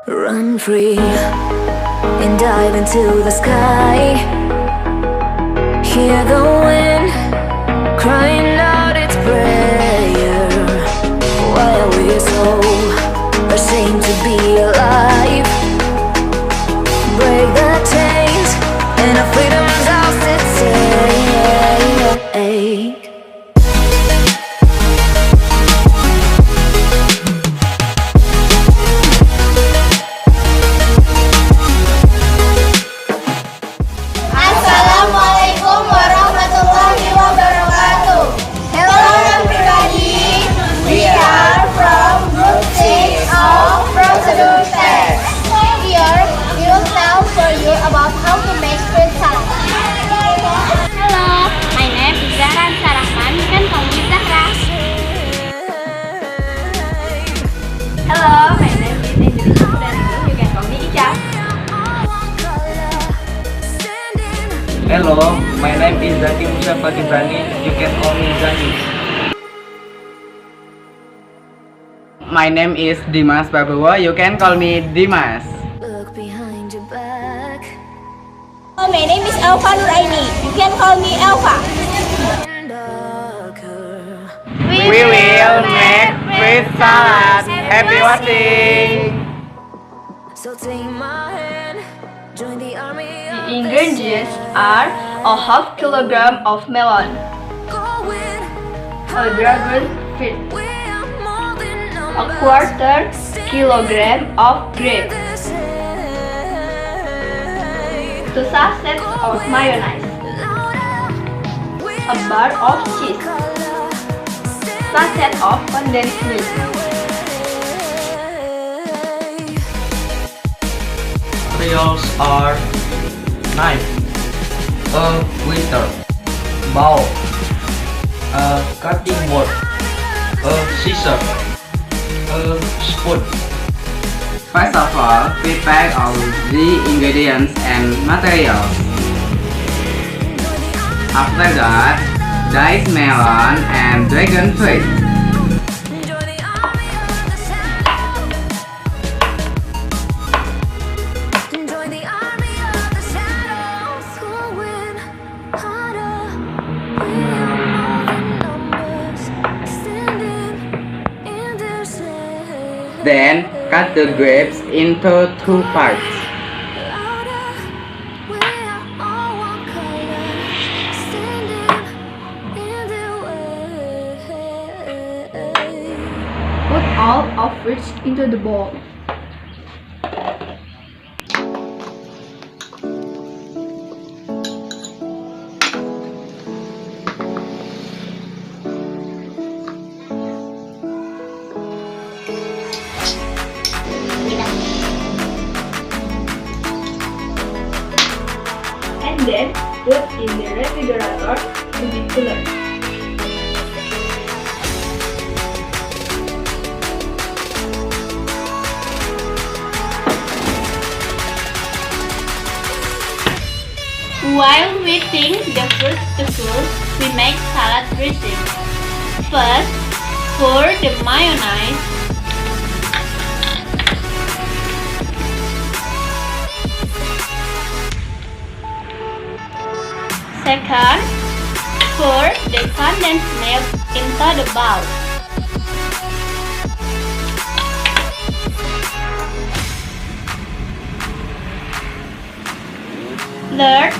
Run free and dive into the sky. Hear the wind crying out its prayer. Why are we so ashamed to be alive? Break the chains and our freedom's ours to take. Assalamualaikum warahmatullahi wabarakatuh. Hello everybody, we are from Group 6 of Procedure Teks. Here we will tell for you about how to make fruit salad. Hello, my name is Zahra. You can call me Zahra. Hello, my name is Indri. You can call me Ica. Hello, my name is Zaki Musa Patibrani. You can call me Zaki. My name is Dimas Babawa. You can call me Dimas. Look behind your back. My name is Elva Nuraini. You can call me Elva. We will make fruit salad. Happy watching. So take my hand, join the army. The ingredients are a half kilogram of melon, a dragon fruit, a quarter kilogram of grapes, 2 sachets of mayonnaise, a bar of cheese, sachet of condensed milk. Materials are knife, a whisker, bowl, a cutting board, a scissor, a spoon. First of all, prepare all the ingredients and materials. After that, dice melon and dragon fruit. Then, cut the grapes into 2 parts. Put all of which into the bowl. And then put in the refrigerator to be cooler. While waiting the fruit to cool, we make salad dressing. First, pour the mayonnaise. Second, pour the condensed milk into the bowl. Third,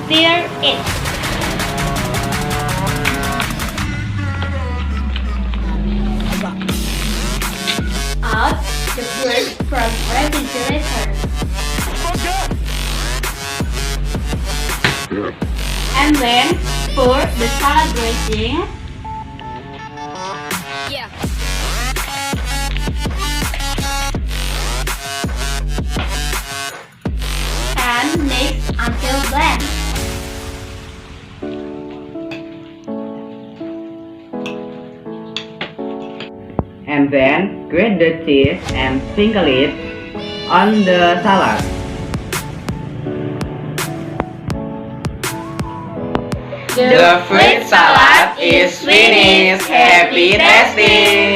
stir it. Out the fruit from refrigerator. And then pour the salad dressing. And mix until blend. And then, grate the cheese and sprinkle it on the salad. The fruit salad is finished. Happy tasting!